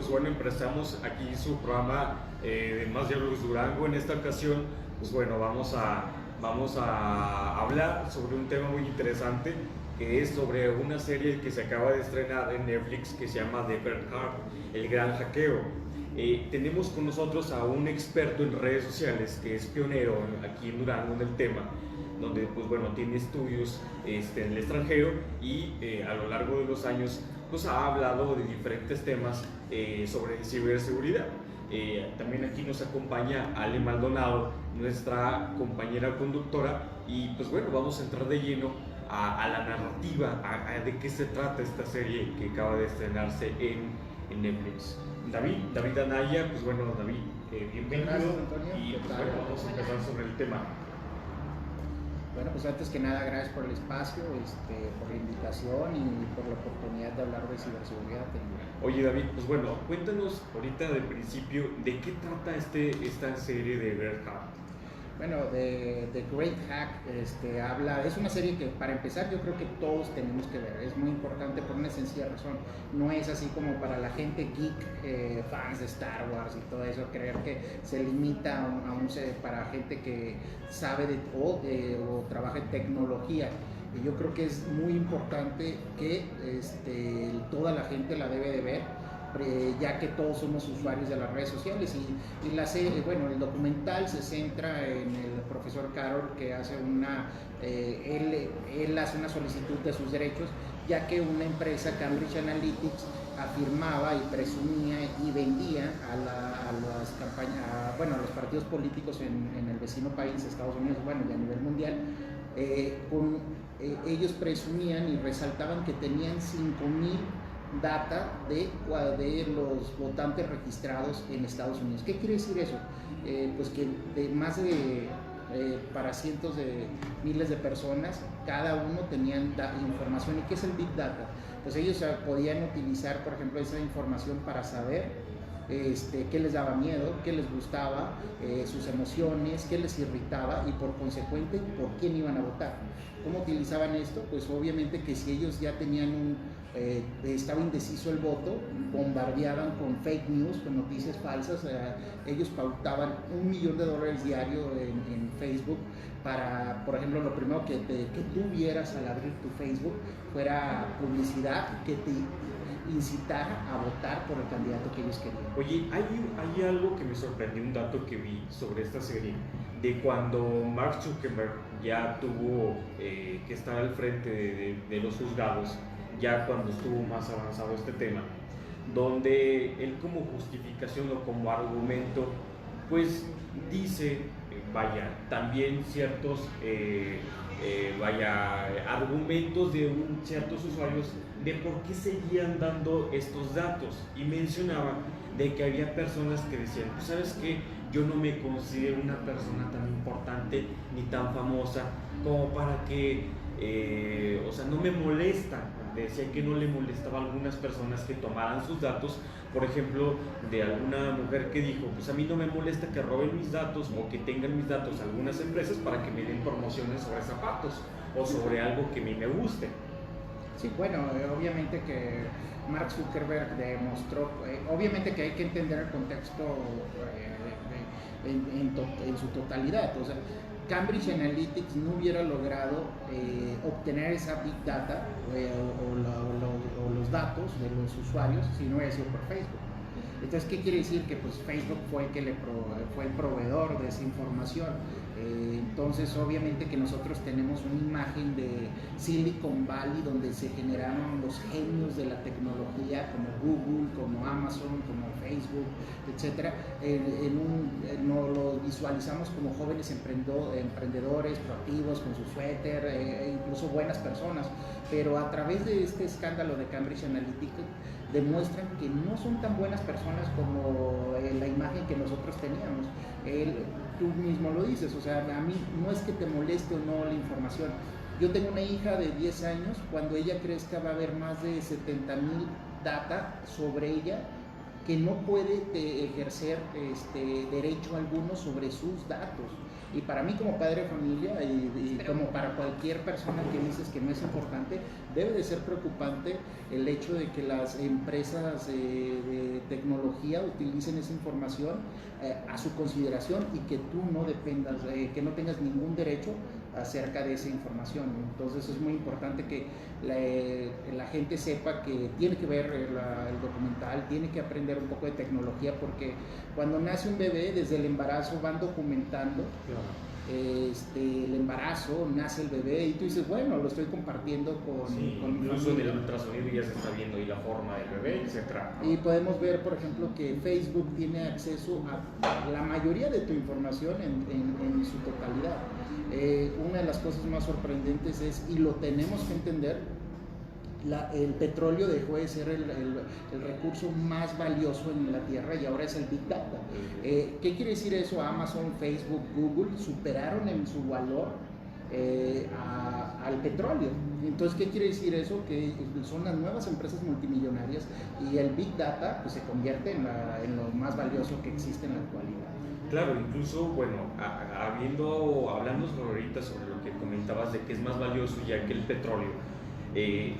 pues bueno, empezamos aquí su programa de Más Diálogos Durango. En esta ocasión, pues bueno, vamos a hablar sobre un tema muy interesante, que es sobre una serie que se acaba de estrenar en Netflix que se llama The Bear Card, el gran hackeo. Tenemos con nosotros a un experto en redes sociales que es pionero aquí en Durango en el tema, donde pues bueno, tiene estudios en el extranjero y a lo largo de los años pues ha hablado de diferentes temas sobre ciberseguridad. También aquí nos acompaña Ale Maldonado, nuestra compañera conductora, y pues bueno, vamos a entrar de lleno a la narrativa, de qué se trata esta serie que acaba de estrenarse en Netflix. David Anaya, pues bueno, David, bienvenido. Gracias, Antonio. Y pues bueno, vamos a empezar sobre el tema. Bueno, pues antes que nada, gracias por el espacio, por la invitación y por la oportunidad de hablar de ciberseguridad. Oye David, pues bueno, cuéntanos ahorita del principio de qué trata esta serie de Bear Card. Bueno, de The Great Hack es una serie que para empezar yo creo que todos tenemos que ver, es muy importante por una sencilla razón, no es así como para la gente geek, fans de Star Wars y todo eso, creer que se limita para gente que sabe o trabaja en tecnología. Y yo creo que es muy importante que toda la gente la debe de ver, ya que todos somos usuarios de las redes sociales y la serie, bueno, el documental se centra en el profesor Carroll que hace él hace una solicitud de sus derechos, ya que una empresa, Cambridge Analytics, afirmaba y presumía y vendía a los partidos políticos en el vecino país, Estados Unidos, bueno, y a nivel mundial, ellos presumían y resaltaban que tenían 5,000 data de los votantes registrados en Estados Unidos. ¿Qué quiere decir eso? Pues que para cientos de miles de personas, cada uno tenía información. ¿Y qué es el Big Data? Pues ellos podían utilizar, por ejemplo, esa información para saber qué les daba miedo, qué les gustaba, sus emociones, qué les irritaba y por consecuente por quién iban a votar. ¿Cómo utilizaban esto? Pues obviamente que si ellos ya tenían estaba indeciso el voto, bombardeaban con fake news, con noticias falsas. Ellos pautaban $1 millón diario en Facebook para, por ejemplo, lo primero que tú vieras al abrir tu Facebook fuera publicidad que te incitara a votar por el candidato que ellos querían. Oye, hay algo que me sorprendió, un dato que vi sobre esta serie, de cuando Mark Zuckerberg ya tuvo que estar al frente de los juzgados, ya cuando estuvo más avanzado este tema, donde él como justificación o como argumento, pues dice, también ciertos argumentos de ciertos usuarios de por qué seguían dando estos datos, y mencionaba de que había personas que decían, pues sabes qué, yo no me considero una persona tan importante ni tan famosa como para que, no me molesta. Decía que no le molestaba a algunas personas que tomaran sus datos, por ejemplo, de alguna mujer que dijo, pues a mí no me molesta que roben mis datos o que tengan mis datos algunas empresas para que me den promociones sobre zapatos o sobre algo que a mí me guste. Sí, bueno, obviamente que Mark Zuckerberg demostró, obviamente que hay que entender el contexto en su totalidad. O sea, Cambridge Analytics no hubiera logrado obtener esa Big Data o los datos de los usuarios si no hubiera sido por Facebook. Entonces, ¿qué quiere decir? Que pues Facebook fue el proveedor de esa información. Entonces, obviamente que nosotros tenemos una imagen de Silicon Valley donde se generaron los genios de la tecnología como Google, como Amazon, como Facebook, etc. Nos lo visualizamos como jóvenes emprendedores, proactivos, con su suéter, incluso buenas personas. Pero a través de este escándalo de Cambridge Analytica demuestran que no son tan buenas personas como la imagen que nosotros teníamos. Tú mismo lo dices, o sea, a mí no es que te moleste o no la información. Yo tengo una hija de 10 años, cuando ella crezca va a haber más de 70,000 data sobre ella que no puede ejercer derecho alguno sobre sus datos. Y para mí como padre de familia y como para cualquier persona que dices que no es importante, debe de ser preocupante el hecho de que las empresas de tecnología utilicen esa información a su consideración y que tú no dependas, que no tengas ningún derecho acerca de esa información. Entonces es muy importante que la gente sepa que tiene que ver el documental, tiene que aprender un poco de tecnología, porque cuando nace un bebé, desde el embarazo van documentando. Claro. El embarazo, nace el bebé y tú dices, bueno, lo estoy compartiendo con incluso en el ultrasonido ya se está viendo y la forma del bebé, etcétera. Y podemos ver, por ejemplo, que Facebook tiene acceso a la mayoría de tu información en su totalidad. Una de las cosas más sorprendentes es, y lo tenemos que entender, el petróleo dejó de ser el recurso más valioso en la Tierra y ahora es el Big Data. ¿Qué quiere decir eso? Amazon, Facebook, Google superaron en su valor al petróleo. Entonces, ¿qué quiere decir eso? Que son las nuevas empresas multimillonarias y el Big Data pues, se convierte en lo más valioso que existe en la actualidad. Claro, incluso, bueno, hablando ahorita sobre lo que comentabas de que es más valioso ya que el petróleo, veía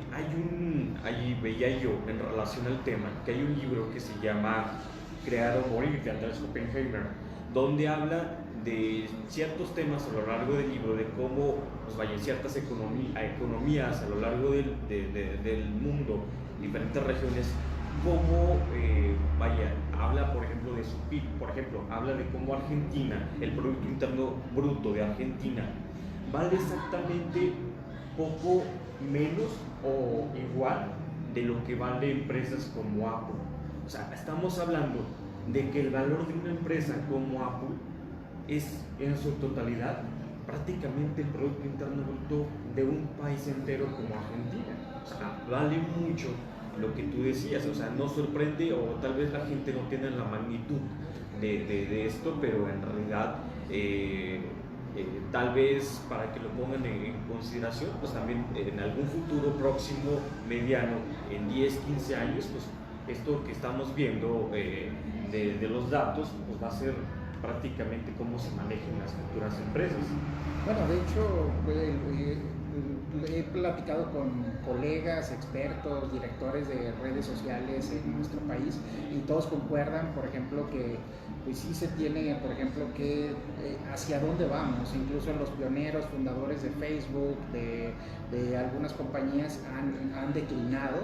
yo en relación al tema que hay un libro que se llama Crear o Morir de Andrés Oppenheimer, donde habla de ciertos temas a lo largo del libro, de cómo ciertas economías a lo largo del mundo, diferentes regiones, cómo habla por ejemplo de su PIB, por ejemplo, habla de cómo Argentina, el Producto Interno Bruto de Argentina vale exactamente poco menos o igual de lo que vale empresas como Apple. O sea, estamos hablando de que el valor de una empresa como Apple es en su totalidad prácticamente el Producto Interno Bruto de un país entero como Argentina. O sea, vale mucho lo que tú decías. O sea, nos sorprende, o tal vez la gente no tiene la magnitud de esto, pero en realidad tal vez para que lo pongan en consideración, pues también en algún futuro próximo, mediano, en 10, 15 años, pues esto que estamos viendo de los datos, pues va a ser prácticamente cómo se manejan las futuras empresas. Bueno, de hecho, he platicado con colegas, expertos, directores de redes sociales en nuestro país y todos concuerdan, por ejemplo, que pues sí se tiene, por ejemplo, que hacia dónde vamos. Incluso los pioneros, fundadores de Facebook, de algunas compañías han declinado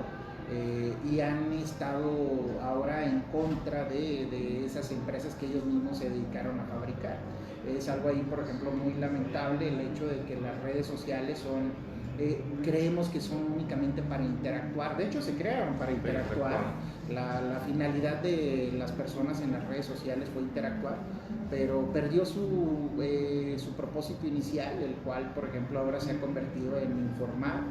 y han estado ahora en contra de esas empresas que ellos mismos se dedicaron a fabricar. Es algo ahí, por ejemplo, muy lamentable el hecho de que las redes sociales creemos que son únicamente para interactuar. De hecho, se crearon para interactuar. La finalidad de las personas en las redes sociales fue interactuar, pero perdió su propósito inicial, el cual, por ejemplo, ahora se ha convertido en informar.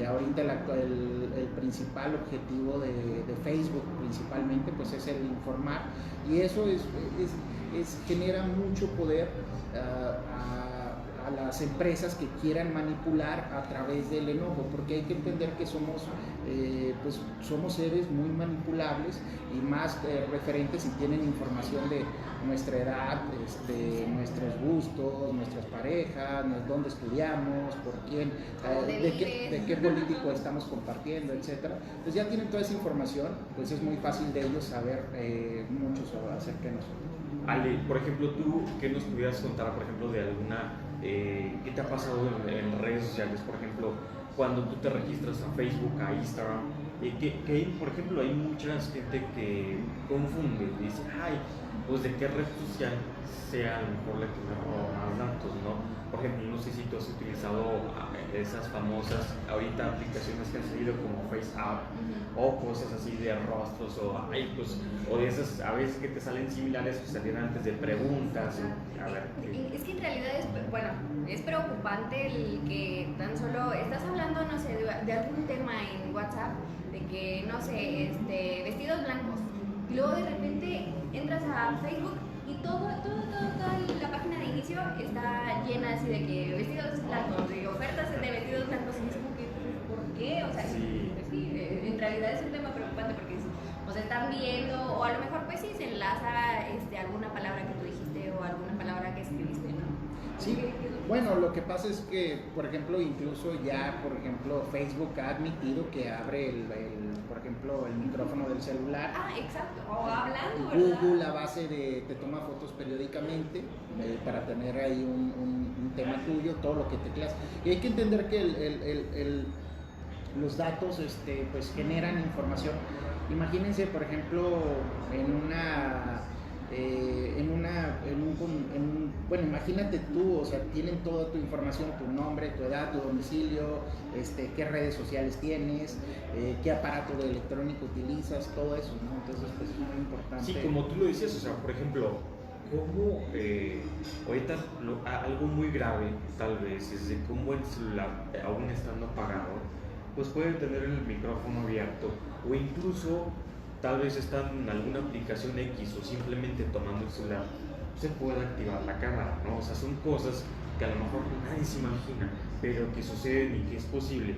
Ahorita el principal objetivo de Facebook, principalmente, pues es el informar, y eso genera mucho poder a las empresas que quieran manipular a través del enojo, porque hay que entender que somos seres muy manipulables y más referentes si tienen información de nuestra edad, nuestros gustos, nuestras parejas, dónde estudiamos, por quién, de qué político estamos compartiendo, etcétera. Pues ya tienen toda esa información, pues es muy fácil de ellos saber mucho acerca de nosotros. Ale, por ejemplo, tú, ¿qué nos pudieras contar, por ejemplo, de alguna, qué te ha pasado en redes sociales? Por ejemplo, cuando tú te registras a Facebook, a Instagram, que por ejemplo, hay mucha gente que confunde, dice, ay, pues de qué red social sea a lo mejor la que me roba más datos, ¿no? Por ejemplo, no sé si tú has utilizado esas famosas ahorita aplicaciones que han salido como FaceApp o cosas así de rostros o de esas a veces que te salen similares que salían antes de preguntas. A ver, es que en realidad es preocupante el que tan solo estás hablando, no sé, de algún tema en WhatsApp, de que, no sé, vestidos blancos, y luego de repente entras a Facebook y toda la página de inicio está llena así de que vestidos blancos, de ofertas de vestidos blancos, y es como que, ¿por qué? O sea, sí, en realidad es un tema preocupante porque o se están viendo, o a lo mejor pues sí se enlaza alguna palabra que tú dijiste o alguna palabra que escribiste, ¿no? Sí, bueno, lo que pasa es que, por ejemplo, incluso ya, por ejemplo, Facebook ha admitido que abre por ejemplo, el micrófono del celular. Ah, exacto, o hablando, ¿verdad? Google a base de, te toma fotos periódicamente para tener ahí un tema tuyo, todo lo que tecleas. Y hay que entender que los datos pues generan información. Imagínense, por ejemplo, bueno, imagínate tú, o sea, tienen toda tu información, tu nombre, tu edad, tu domicilio, qué redes sociales tienes, qué aparato de electrónico utilizas, todo eso, ¿no? Entonces, pues es muy importante. Sí, como tú lo decías, o sea, por ejemplo, cómo ahorita algo muy grave tal vez es de cómo el celular, aún estando apagado, pues puede tener el micrófono abierto o incluso tal vez están en alguna aplicación X o simplemente tomando el celular, se puede activar la cámara, ¿no? O sea, son cosas que a lo mejor nadie se imagina, pero que suceden y que es posible.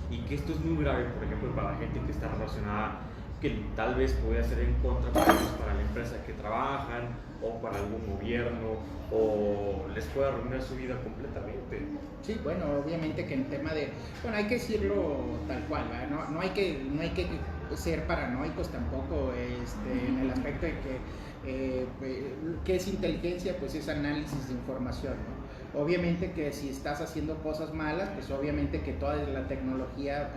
Y que esto es muy grave, por ejemplo, para la gente que está relacionada, que tal vez puede hacer en contra para ellos, para la empresa que trabajan, o para algún gobierno, o les puede arruinar su vida completamente. Sí, bueno, obviamente que en tema de, bueno, hay que decirlo tal cual, ¿verdad? No hay que ser paranoicos tampoco, en el aspecto de que ¿qué es inteligencia? Pues es análisis de información, ¿no? Obviamente que si estás haciendo cosas malas, pues obviamente que toda la tecnología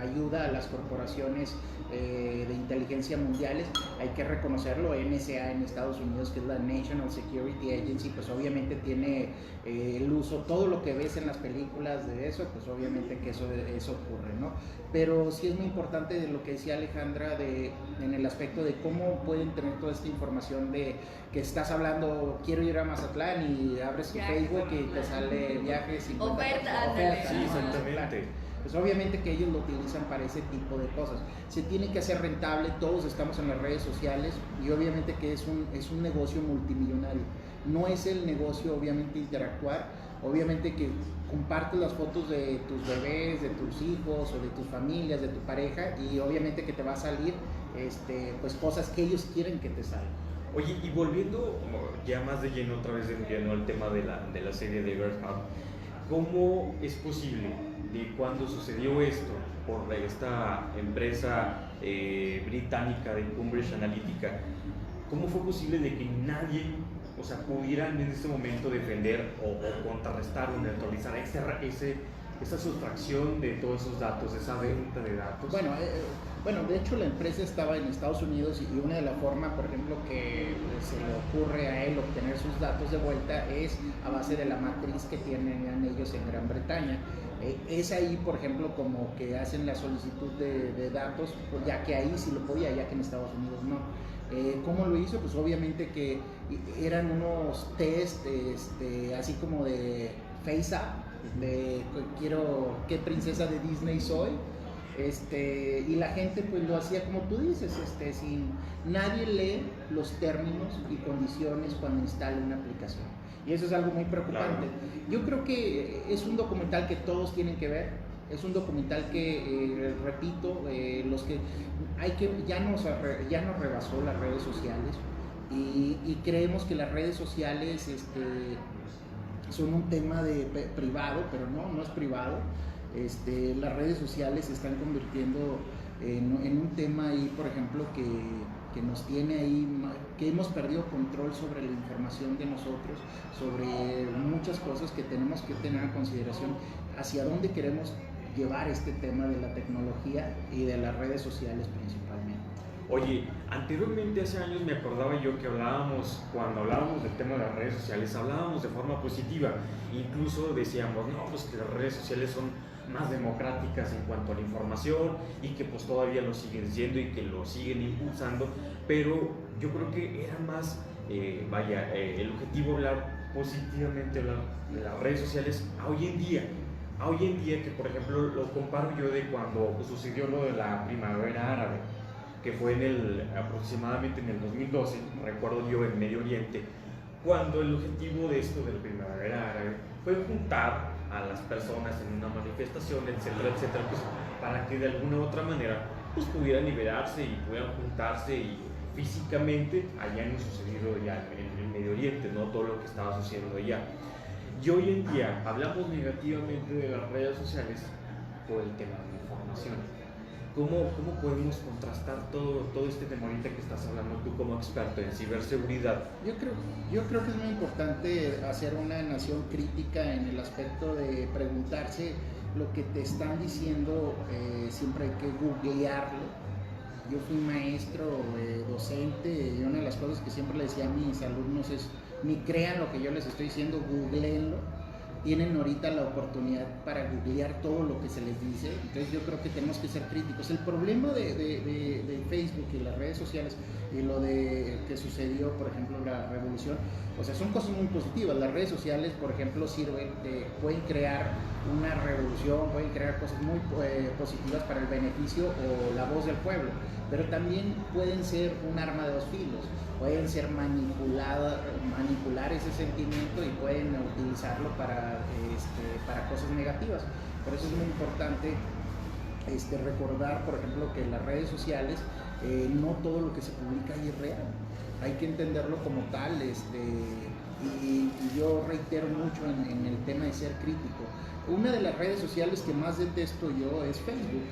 ayuda a las corporaciones de inteligencia mundiales, hay que reconocerlo. NSA en Estados Unidos, que es la National Security Agency, pues obviamente tiene el uso, todo lo que ves en las películas de eso, pues obviamente que eso ocurre, ¿no? Pero sí es muy importante de lo que decía Alejandra en el aspecto de cómo pueden tener toda esta información de que estás hablando, quiero ir a Mazatlán y abres tu Facebook y te sale viajes y ofertas. Sí, exactamente. Pues obviamente que ellos lo utilizan para ese tipo de cosas. Se tiene que hacer rentable, todos estamos en las redes sociales y obviamente que es un negocio multimillonario. No es el negocio obviamente interactuar, obviamente que compartes las fotos de tus bebés, de tus hijos o de tus familias, de tu pareja, y obviamente que te va a salir pues cosas que ellos quieren que te salgan. Oye, y volviendo ya más de lleno otra vez al tema de la serie de Gerhard, ¿cómo es posible de cuando sucedió esto por esta empresa británica de Cambridge Analytica, cómo fue posible de que nadie, o sea, pudieran en ese momento defender o contrarrestar o neutralizar esa sustracción de todos esos datos, esa venta de datos? Bueno, de hecho la empresa estaba en Estados Unidos y una de las formas, por ejemplo, que se le ocurre a él obtener sus datos de vuelta es a base de la matriz que tienen ellos en Gran Bretaña. Es ahí, por ejemplo, como que hacen la solicitud de datos, pues ya que ahí sí lo podía, ya que en Estados Unidos no. ¿Cómo lo hizo? Pues obviamente que eran unos test, así como de face up, de qué princesa de Disney soy. Y la gente pues lo hacía como tú dices, sin nadie lee los términos y condiciones cuando instala una aplicación, y eso es algo muy preocupante. Claro. Yo creo que es un documental que todos tienen que ver, es un documental que repito, los que ya nos rebasó las redes sociales, y creemos que las redes sociales son un tema privado, pero no es privado. Las redes sociales se están convirtiendo en un tema ahí, por ejemplo, que nos tiene ahí, que hemos perdido control sobre la información de nosotros, sobre muchas cosas que tenemos que tener en consideración, hacia dónde queremos llevar este tema de la tecnología y de las redes sociales principalmente. Oye, anteriormente hace años me acordaba yo que cuando hablábamos del tema de las redes sociales, hablábamos de forma positiva, incluso decíamos, no, pues que las redes sociales son más democráticas en cuanto a la información y que pues todavía lo siguen siendo y que lo siguen impulsando, pero yo creo que era más, el objetivo hablar positivamente de las redes sociales a hoy en día que por ejemplo lo comparo yo de cuando sucedió lo de la primavera árabe, que fue aproximadamente en el 2012, recuerdo yo, en Medio Oriente, cuando el objetivo de esto del primavera árabe fue juntar a las personas en una manifestación, etcétera, pues para que de alguna u otra manera pues pudieran liberarse y pudieran juntarse y físicamente hayan sucedido ya en el Medio Oriente, ¿no? Todo lo que estaba sucediendo allá. Y hoy en día hablamos negativamente de las redes sociales por el tema de la información. ¿Cómo podemos contrastar todo este tema ahorita que estás hablando tú como experto en ciberseguridad? Yo creo que es muy importante hacer una nación crítica en el aspecto de preguntarse lo que te están diciendo, siempre hay que googlearlo. Yo fui maestro, docente, y una de las cosas que siempre le decía a mis alumnos es: ni crean lo que yo les estoy diciendo, googleenlo. Tienen ahorita la oportunidad para googlear todo lo que se les dice. Entonces yo creo que tenemos que ser críticos. El problema de Facebook y las redes sociales y lo de que sucedió, por ejemplo, la revolución, o sea, son cosas muy positivas. Las redes sociales, por ejemplo, sirven, pueden crear una revolución, pueden crear cosas muy positivas para el beneficio o la voz del pueblo, pero también pueden ser un arma de dos filos. Pueden ser manipular ese sentimiento y pueden utilizarlo para cosas negativas. Por eso es muy importante recordar, por ejemplo, que en las redes sociales no todo lo que se publica ahí es real. Hay que entenderlo como tal, y yo reitero mucho en el tema de ser crítico. Una de las redes sociales que más detesto yo es Facebook.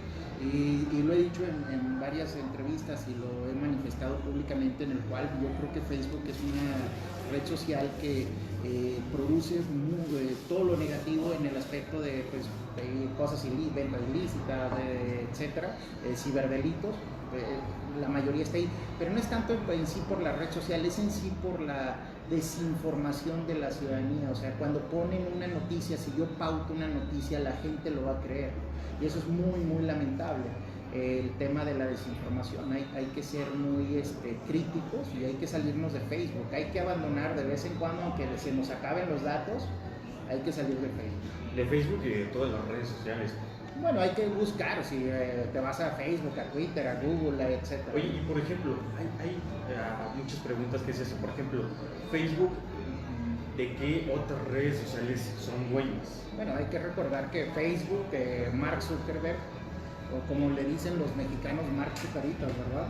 Y lo he dicho en varias entrevistas y lo he manifestado públicamente, en el cual yo creo que Facebook es una red social que produce todo lo negativo en el aspecto de cosas venta ilícita, etcétera, ciberdelitos. La mayoría está ahí, pero no es tanto en sí por la red social, es en sí por la desinformación de la ciudadanía. O sea, cuando ponen una noticia, si yo pauto una noticia, la gente lo va a creer, y eso es muy, muy lamentable. El tema de la desinformación, hay que ser muy críticos, y hay que salirnos de Facebook, hay que abandonar de vez en cuando, aunque se nos acaben los datos, hay que salir de Facebook. De Facebook y de todas las redes sociales. Bueno, hay que buscar, si te vas a Facebook, a Twitter, a Google, etc. Oye, y por ejemplo, hay muchas preguntas que es eso. Por ejemplo, Facebook, ¿de qué otras redes sociales son dueños? Bueno, hay que recordar que Facebook, Mark Zuckerberg, o como le dicen los mexicanos, Mark Zucaritas, ¿verdad?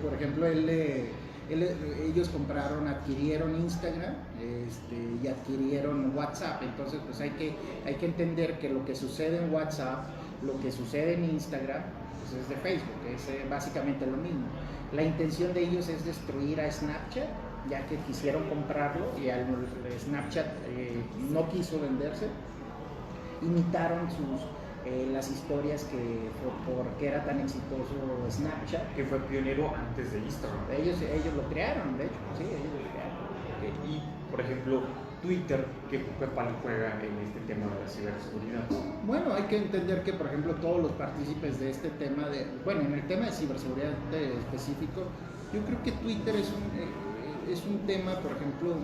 Por ejemplo, ellos adquirieron Instagram y adquirieron WhatsApp. Entonces pues hay que entender que lo que sucede en WhatsApp, lo que sucede en Instagram, pues es de Facebook, es básicamente lo mismo. La intención de ellos es destruir a Snapchat, ya que quisieron comprarlo y Snapchat no quiso venderse. Imitaron las historias porque era tan exitoso Snapchat. Que fue pionero antes de Instagram. Ellos lo crearon, de hecho, sí, ellos lo crearon. Okay. Y, por ejemplo, Twitter, ¿qué papel juega en este tema de la ciberseguridad? Bueno, hay que entender que, por ejemplo, todos los partícipes de este tema, en el tema de ciberseguridad específico, yo creo que Twitter es un tema, por ejemplo,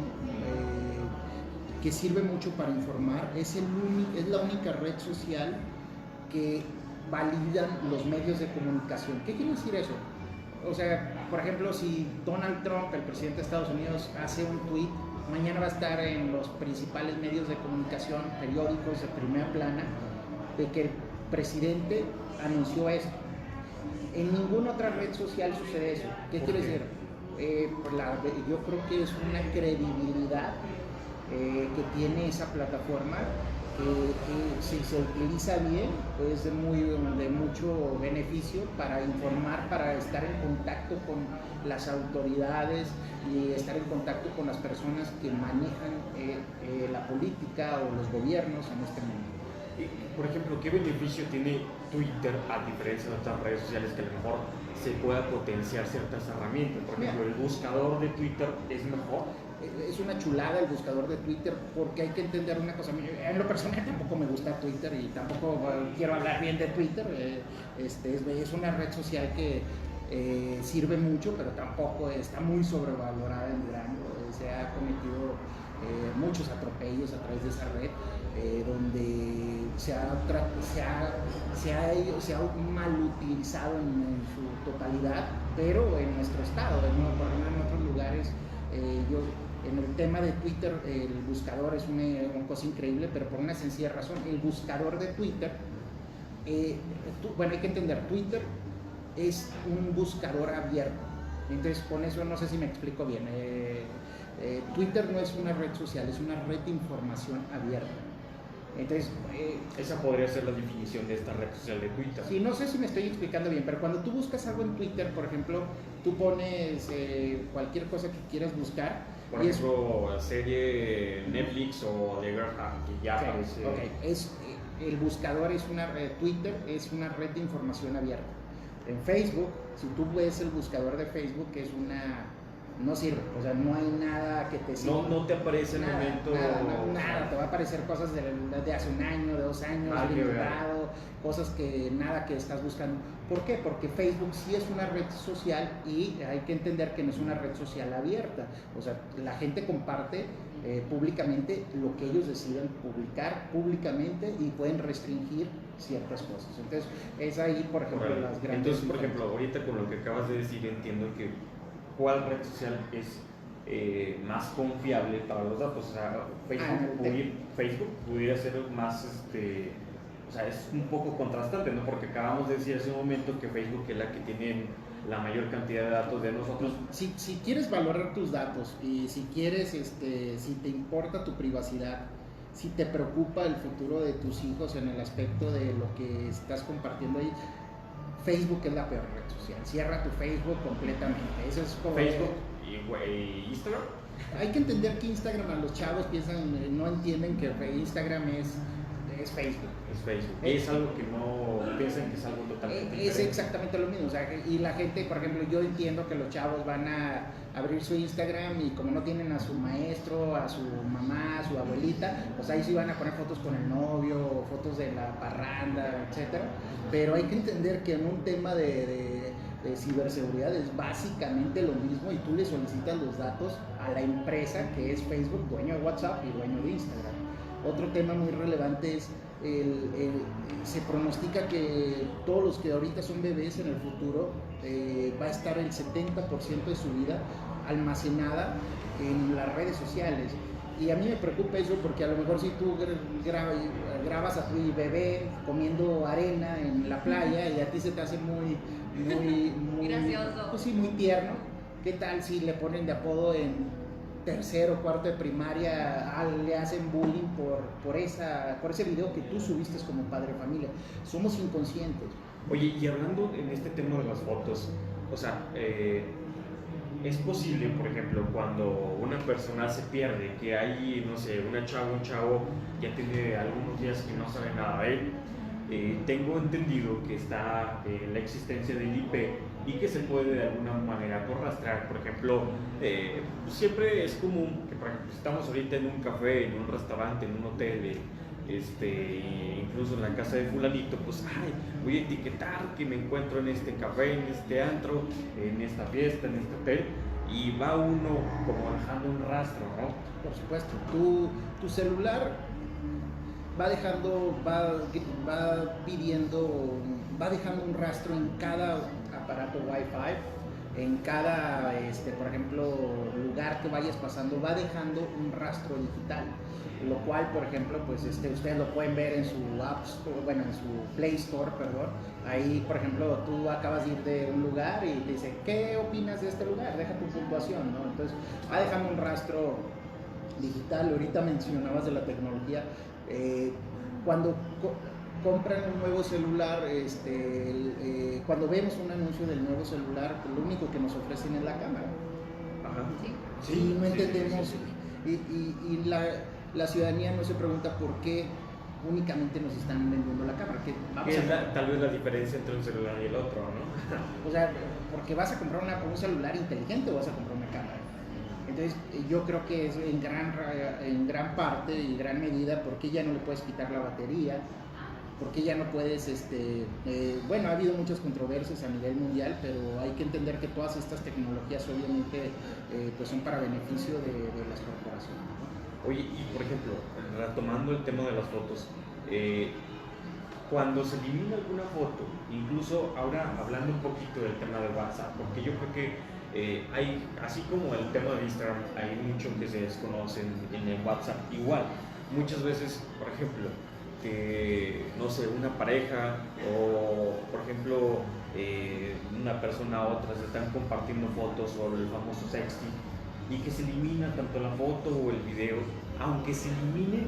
que sirve mucho para informar. Es la única red social que validan los medios de comunicación. ¿Qué quiere decir eso? O sea, por ejemplo, si Donald Trump, el presidente de Estados Unidos, hace un tweet, mañana va a estar en los principales medios de comunicación, periódicos de primera plana, de que el presidente anunció esto. En ninguna otra red social sucede eso. ¿Qué quiere decir? Yo creo que es una credibilidad que tiene esa plataforma, que si se utiliza bien, pues es de mucho beneficio para informar, para estar en contacto con las autoridades y estar en contacto con las personas que manejan la política o los gobiernos en este mundo. Por ejemplo, ¿qué beneficio tiene Twitter a diferencia de otras redes sociales que a lo mejor se pueda potenciar ciertas herramientas? Por ejemplo, el buscador de Twitter es mejor. Es una chulada el buscador de Twitter, porque hay que entender una cosa. En lo personal tampoco me gusta Twitter y tampoco quiero hablar bien de Twitter. Es una red social que sirve mucho, pero tampoco está muy sobrevalorada en Durango. Se ha cometido muchos atropellos a través de esa red, donde se ha mal utilizado en su totalidad, pero en nuestro estado, por ejemplo en otros lugares. En el tema de Twitter, el buscador es una cosa increíble, pero por una sencilla razón. El buscador de Twitter, hay que entender, Twitter es un buscador abierto. Entonces, con eso no sé si me explico bien. Twitter no es una red social, es una red de información abierta. Entonces, esa podría ser la definición de esta red social de Twitter. sí, no sé si me estoy explicando bien, pero cuando tú buscas algo en Twitter, por ejemplo, tú pones cualquier cosa que quieras buscar. Por ejemplo, la serie Netflix o The Graham, que ya aparece. El buscador es una red, Twitter es una red de información abierta. En Facebook, si tú ves el buscador de Facebook, no sirve, o sea, no hay nada que te sirva. No te aparece en el momento. Nada, te va a aparecer cosas de hace un año, de 2 años, limitado, cosas que nada que estás buscando. ¿Por qué? Porque Facebook sí es una red social y hay que entender que no es una red social abierta. O sea, la gente comparte públicamente lo que ellos deciden publicar públicamente y pueden restringir ciertas cosas. Entonces, es ahí, por ejemplo, las grandes. Entonces, por ejemplo, ahorita con lo que acabas de decir, entiendo que ¿cuál red social es más confiable para los datos? O sea, Facebook pudiera ser más, o sea, es un poco contrastante, ¿no? Porque acabamos de decir hace un momento que Facebook es la que tiene la mayor cantidad de datos de nosotros. Si quieres valorar tus datos y si quieres, si te importa tu privacidad, si te preocupa el futuro de tus hijos en el aspecto de lo que estás compartiendo ahí, Facebook es la peor red social. Cierra tu Facebook completamente. Eso es como Facebook y Instagram. Hay que entender que Instagram, a los chavos no entienden que Instagram es Facebook. Es Facebook. Es algo que no piensan que es algo totalmente diferente. Es exactamente lo mismo. O sea, y la gente, por ejemplo, yo entiendo que los chavos van a abrir su Instagram y como no tienen a su maestro, a su mamá, a su abuelita, pues ahí sí van a poner fotos con el novio, fotos de la parranda, etcétera. Pero hay que entender que en un tema de ciberseguridad es básicamente lo mismo y tú le solicitas los datos a la empresa que es Facebook, dueño de WhatsApp y dueño de Instagram. Otro tema muy relevante es se pronostica que todos los que ahorita son bebés en el futuro va a estar el 70% de su vida almacenada en las redes sociales. Y a mí me preocupa eso porque a lo mejor si tú grabas a tu bebé comiendo arena en la playa y a ti se te hace muy gracioso, pues sí, muy tierno, ¿qué tal si le ponen de apodo en tercero o cuarto de primaria, le hacen bullying por ese video que tú subiste como padre de familia? Somos inconscientes. Oye, y hablando en este tema de las fotos, o sea, es posible, por ejemplo, cuando una persona se pierde, que hay, no sé, un chavo ya tiene algunos días que no sabe nada de él. Tengo entendido que está la existencia del IP y que se puede de alguna manera rastrear. Por ejemplo, siempre es común que, por ejemplo, si estamos ahorita en un café, en un restaurante, en un hotel, incluso en la casa de fulanito, pues voy a etiquetar que me encuentro en este café, en este antro, en esta fiesta, en este hotel, y va uno como dejando un rastro, ¿no? Por supuesto, tu celular va dejando un rastro en cada aparato Wi-Fi, en cada, por ejemplo, lugar que vayas pasando, va dejando un rastro digital, lo cual, por ejemplo, pues ustedes lo pueden ver en su App Store, bueno, en su Play Store, perdón. Ahí, por ejemplo, tú acabas de ir de un lugar y te dice, ¿qué opinas de este lugar? Deja tu puntuación, ¿no? Entonces, va dejando un rastro digital. Ahorita mencionabas de la tecnología. Cuando compran un nuevo celular, cuando vemos un anuncio del nuevo celular, lo único que nos ofrecen es la cámara. Ajá. Sí. Y no entendemos, y la ciudadanía no se pregunta por qué únicamente nos están vendiendo la cámara. Tal vez la diferencia entre un celular y el otro, ¿no? O sea, porque vas a comprar un celular inteligente o vas a comprar una cámara. Entonces, yo creo que es en gran parte y gran medida porque ya no le puedes quitar la batería, porque ya no puedes, bueno, ha habido muchas controversias a nivel mundial, pero hay que entender que todas estas tecnologías obviamente pues son para beneficio de las corporaciones, ¿no? Oye, y por ejemplo, retomando el tema de las fotos, cuando se elimina alguna foto, incluso ahora hablando un poquito del tema de WhatsApp, porque yo creo que hay, así como el tema de Instagram, hay mucho que se desconoce en el WhatsApp. Igual, muchas veces, por ejemplo, que, no sé, una pareja o, por ejemplo, una persona a otra, se están compartiendo fotos o el famoso sexting, y que se elimina tanto la foto o el video. Aunque se elimine,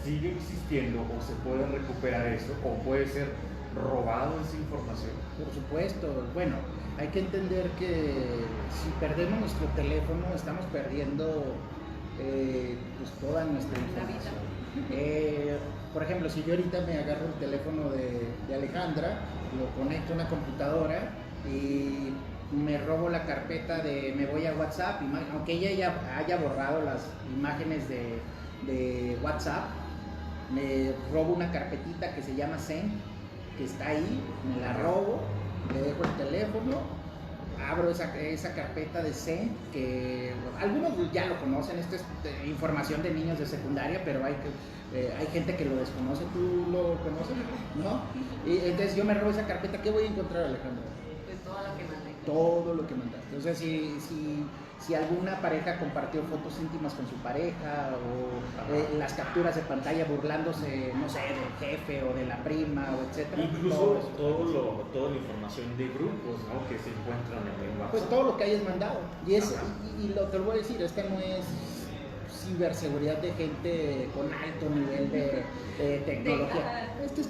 sigue existiendo o se puede recuperar eso o puede ser robado esa información. Por supuesto, bueno, hay que entender que si perdemos nuestro teléfono estamos perdiendo pues toda nuestra información. Por ejemplo, si yo ahorita me agarro el teléfono de Alejandra, lo conecto a una computadora y me robo la carpeta me voy a WhatsApp, aunque ella ya haya borrado las imágenes de WhatsApp, me robo una carpetita que se llama Send, que está ahí, me la robo, le dejo el teléfono, abro esa carpeta de Send, que algunos ya lo conocen, esto es información de niños de secundaria, pero hay gente que lo desconoce. ¿Tú lo conoces? ¿No? Y entonces yo me robo esa carpeta. ¿Qué voy a encontrar, Alejandro? Pues todo lo que mandé. Todo lo que mandaste. O sea, si alguna pareja compartió fotos íntimas con su pareja, o las capturas de pantalla burlándose, no sé, del jefe o de la prima, o etcétera. Incluso toda la información de grupos, ¿no?, que se encuentran en el WhatsApp. Pues todo lo que hayas mandado. Te lo voy a decir, esta no es ciberseguridad de gente con alto nivel de tecnología. Esta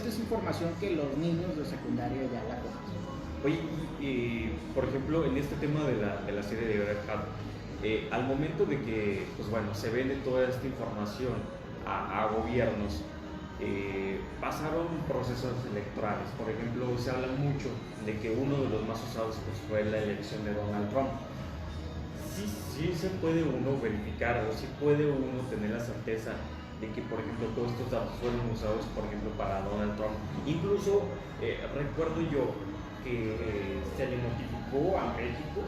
es información que los niños de secundaria ya la conocen. Oye, por ejemplo, en este tema de la serie de Red Hat, al momento de que, pues bueno, se vende toda esta información a gobiernos, pasaron procesos electorales. Por ejemplo, se habla mucho de que uno de los más usados pues, fue la elección de Donald Trump. Sí se puede uno verificar o sí puede uno tener la certeza de que, por ejemplo, todos estos datos fueron usados, por ejemplo, para Donald Trump. Incluso recuerdo yo que se le notificó a México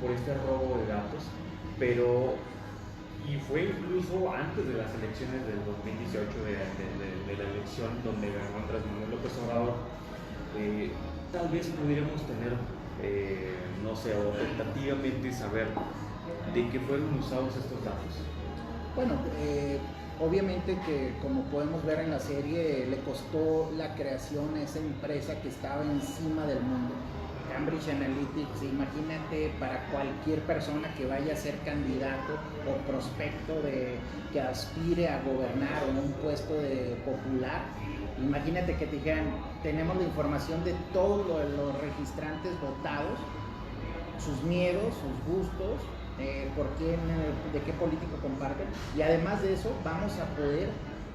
por este robo de datos, y fue incluso antes de las elecciones del 2018, de la elección donde ganó Andrés Manuel López Obrador. Tal vez pudiéramos tener, no sé, o tentativamente saber de qué fueron usados estos datos. Bueno, obviamente que como podemos ver en la serie, le costó la creación a esa empresa que estaba encima del mundo, Cambridge Analytica. Imagínate, para cualquier persona que vaya a ser candidato o prospecto que aspire a gobernar o un puesto popular, imagínate que te dijeran, tenemos la información de todos los registrantes votados, sus miedos, sus gustos, de qué político comparten, y además de eso vamos a poder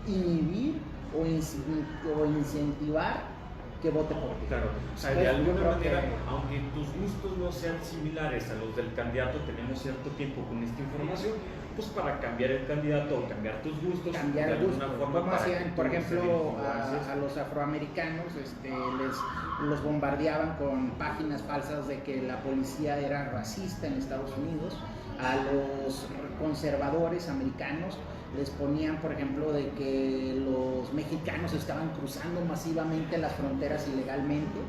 inhibir o incentivar que vote por ti. Claro, o sea, de alguna manera, aunque tus gustos no sean similares a los del candidato, tenemos cierto tiempo con esta información, pues para cambiar el candidato o cambiar tus gustos, cambiar de gustos. alguna forma. Como hacían, por ejemplo, a los afroamericanos, los bombardeaban con páginas falsas de que la policía era racista en Estados Unidos. A los conservadores americanos les ponían, por ejemplo, de que los mexicanos estaban cruzando masivamente las fronteras ilegalmente,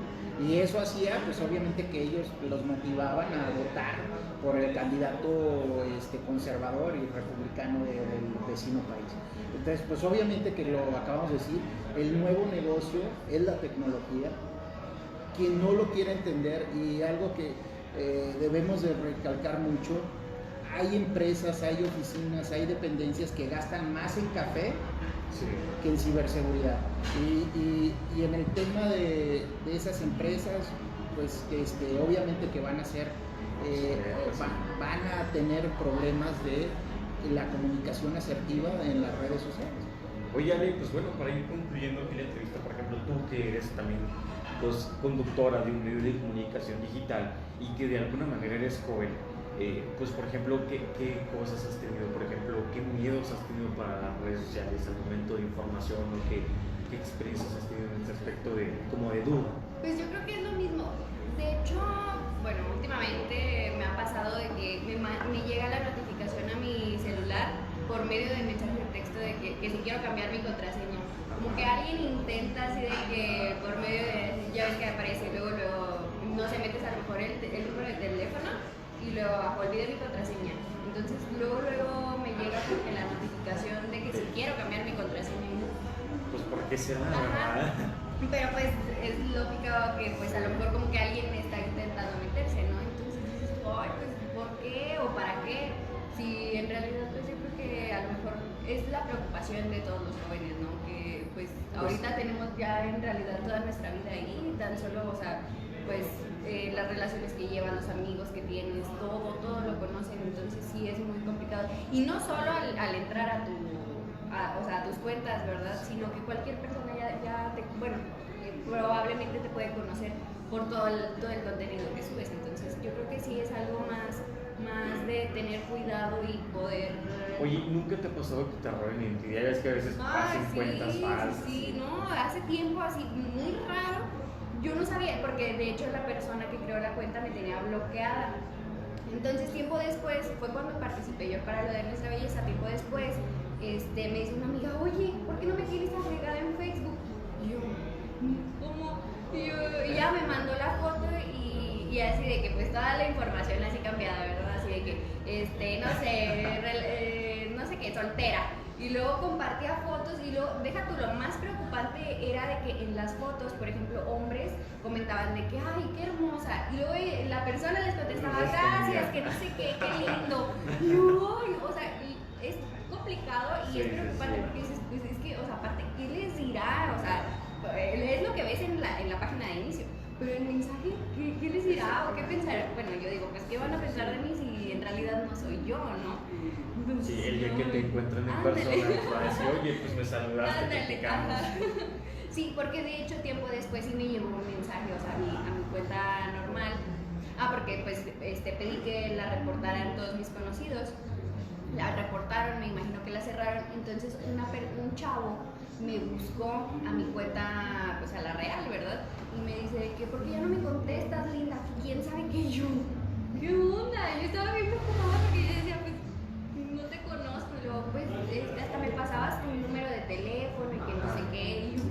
y eso hacía, pues obviamente, que ellos los motivaban a votar por el candidato conservador y republicano del vecino país. Entonces, pues obviamente que lo acabamos de decir, el nuevo negocio es la tecnología. Quien no lo quiera entender, y algo que debemos de recalcar mucho, hay empresas, hay oficinas, hay dependencias que gastan más en café que en ciberseguridad. Y en el tema de esas empresas, pues obviamente que van a ser, van a tener problemas de la comunicación asertiva en las redes sociales. Oye, Ale, pues bueno, para ir concluyendo aquí la entrevista, por ejemplo, tú que eres también pues, conductora de un medio de comunicación digital y que de alguna manera eres joven, pues por ejemplo, ¿qué cosas has tenido? Por ejemplo, ¿qué miedos has tenido para las redes sociales al momento de información? ¿O qué experiencias has tenido en este aspecto como de duda? Pues yo creo que es lo mismo. De hecho, bueno, últimamente me ha pasado de que me llega la notificación a mi celular por medio de mensaje de texto de que si quiero cambiar mi contraseña. Como que alguien intenta así de que por medio de, ya ves que aparece, luego no se metes a lo mejor el número de teléfono y luego olvidé mi contraseña. Entonces luego me llega como que la notificación de que si quiero cambiar mi contraseña. Pues porque será, ¿verdad? Pero pues es lógico que pues a lo mejor como que alguien está intentando meterse, ¿no? Entonces dices, ay, pues ¿por qué o para qué? Si en realidad pues yo creo que a lo mejor es la preocupación de todos los jóvenes, ¿no? Que pues ahorita tenemos ya en realidad toda nuestra vida ahí, tan solo, o sea, pues las relaciones que llevan, los amigos que tienes, todo lo conocen, entonces sí es muy complicado. Y no solo al entrar a o sea, a tus cuentas, ¿verdad? Sino que cualquier persona bueno, probablemente te puede conocer por todo el contenido que subes. Entonces yo creo que sí es algo más de tener cuidado y poder... Oye, ¿nunca te ha pasado que te roben identidad? Ya ves que a veces hacen sí, cuentas falsas. Sí, no, hace tiempo así, muy raro. Yo no sabía, porque de hecho la persona que creó la cuenta me tenía bloqueada. Entonces tiempo después, fue cuando participé yo para lo de Nuestra Belleza, tiempo después, me dice una amiga, oye, ¿por qué no me tienes agregada en Facebook? Y yo, ¿cómo? Y ya me mandó la foto y así de que pues toda la información así cambiada, ¿verdad? Así de que, no sé qué, soltera. Y luego compartía fotos y luego, deja tú, lo más preocupante era de que en las fotos, por ejemplo, hombres comentaban de que, ay, qué hermosa. Y luego la persona les contestaba, gracias, que no sé qué lindo. Y uy, o sea, es complicado y es preocupante porque dices, pues es que, o sea, aparte, ¿qué les dirá? O sea, es lo que ves en la página de inicio. Pero el mensaje, ¿qué les dirá o qué pensará? Bueno, yo digo, pues, ¿qué van a pensar de mí si en realidad no soy yo, no? Sí, el día que te encuentran en persona, te va a decir, oye, pues me saludaste, platicamos. Sí, porque de hecho tiempo después sí me llegó un mensaje, o sea, a mi cuenta normal. Porque pues pedí que la reportaran todos mis conocidos. La reportaron, me imagino que la cerraron. Entonces un chavo me buscó a mi cuenta, pues a la real, ¿verdad? Y me dice que, ¿por qué ya no me contestas, linda? ¿Quién sabe que yo? ¿Qué onda? Yo estaba bien preocupada porque yo decía, pues, no te conozco. Y luego, pues, hasta me pasabas tu número de teléfono y que no sé qué. Y yo,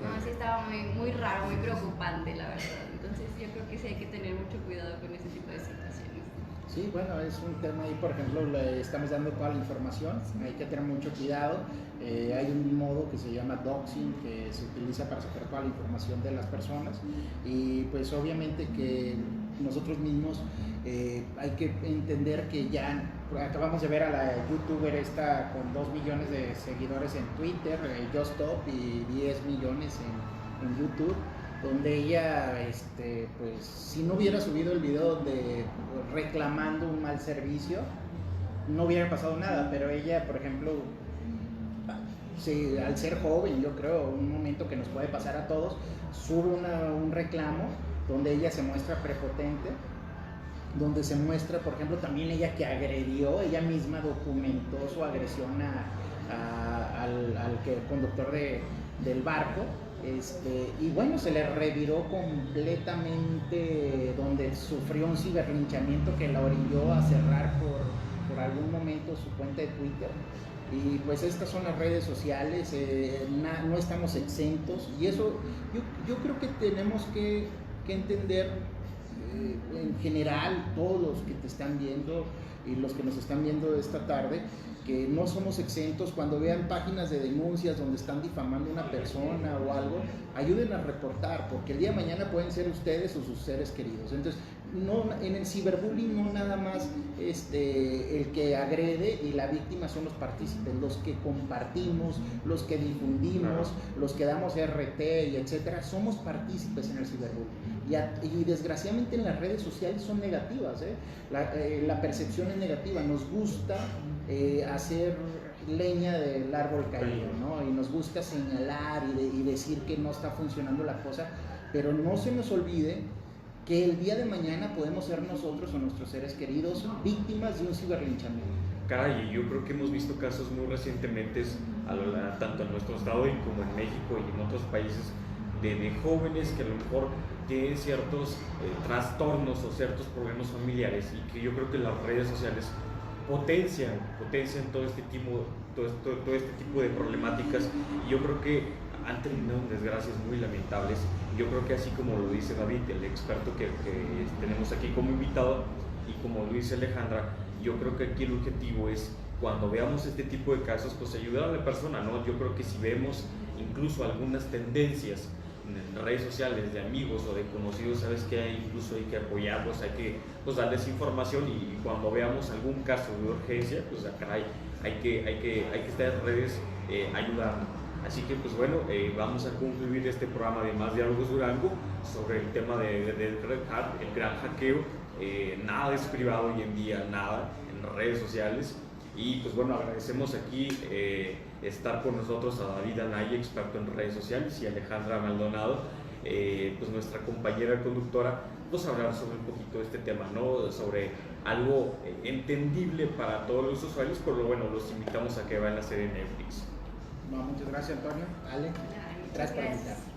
no, sí estaba muy raro, muy preocupante, la verdad. Entonces, yo creo que sí hay que tener mucho cuidado con ese tipo de situaciones. Sí, bueno, es un tema ahí, por ejemplo, le estamos dando toda la información, hay que tener mucho cuidado. Hay un modo que se llama doxing que se utiliza para sacar toda la información de las personas y pues obviamente que nosotros mismos hay que entender que ya acabamos de ver a la youtuber esta con 2 millones de seguidores en Twitter, Just Stop, y 10 millones en YouTube, donde ella, pues, si no hubiera subido el video de reclamando un mal servicio, no hubiera pasado nada, pero ella, por ejemplo, sí, al ser joven, yo creo, un momento que nos puede pasar a todos, sube un reclamo donde ella se muestra prepotente, donde se muestra, por ejemplo, también ella que agredió, ella misma documentó su agresión al conductor del barco. Y bueno, se le reviró completamente, donde sufrió un ciberlinchamiento que la orilló a cerrar por algún momento su cuenta de Twitter. Y pues estas son las redes sociales, no estamos exentos, y eso yo creo que tenemos que entender en general, todos los que te están viendo y los que nos están viendo esta tarde, que no somos exentos. Cuando vean páginas de denuncias donde están difamando a una persona o algo, ayuden a reportar, porque el día de mañana pueden ser ustedes o sus seres queridos. Entonces, no, en el ciberbullying no nada más el que agrede y la víctima son los partícipes, los que compartimos, los que difundimos, los que damos RT y etcétera, somos partícipes en el ciberbullying. Y desgraciadamente en las redes sociales son negativas, la percepción es negativa, nos gusta hacer leña del árbol caído, ¿no? Y nos gusta señalar y decir que no está funcionando la cosa, pero no se nos olvide que el día de mañana podemos ser nosotros o nuestros seres queridos víctimas de un ciberlinchamiento. Caray, yo creo que hemos visto casos muy recientemente, tanto en nuestro estado como en México y en otros países, de jóvenes que a lo mejor tienen ciertos trastornos o ciertos problemas familiares, y que yo creo que las redes sociales potencian todo este tipo de problemáticas, y yo creo que han terminado en desgracias muy lamentables. Yo creo que así como lo dice David, el experto que tenemos aquí como invitado, y como lo dice Alejandra, yo creo que aquí el objetivo es, cuando veamos este tipo de casos, pues ayudar a la persona, ¿no? Yo creo que si vemos incluso algunas tendencias en redes sociales de amigos o de conocidos, sabes que incluso hay que apoyarlos, hay que pues, darles información, y cuando veamos algún caso de urgencia, pues acá hay que estar en redes ayudando. Así que pues bueno, vamos a concluir este programa de Más Diálogos Durango sobre el tema del Red Hat, el gran hackeo. Nada es privado hoy en día, nada en redes sociales. Y pues bueno, agradecemos aquí estar con nosotros a David Anaya, experto en redes sociales, y Alejandra Maldonado, pues nuestra compañera conductora, pues hablar sobre un poquito de este tema, ¿no? Sobre algo entendible para todos los usuarios, pero bueno, los invitamos a que vean la serie Netflix. No, muchas gracias, Antonio. Ale, gracias por invitar.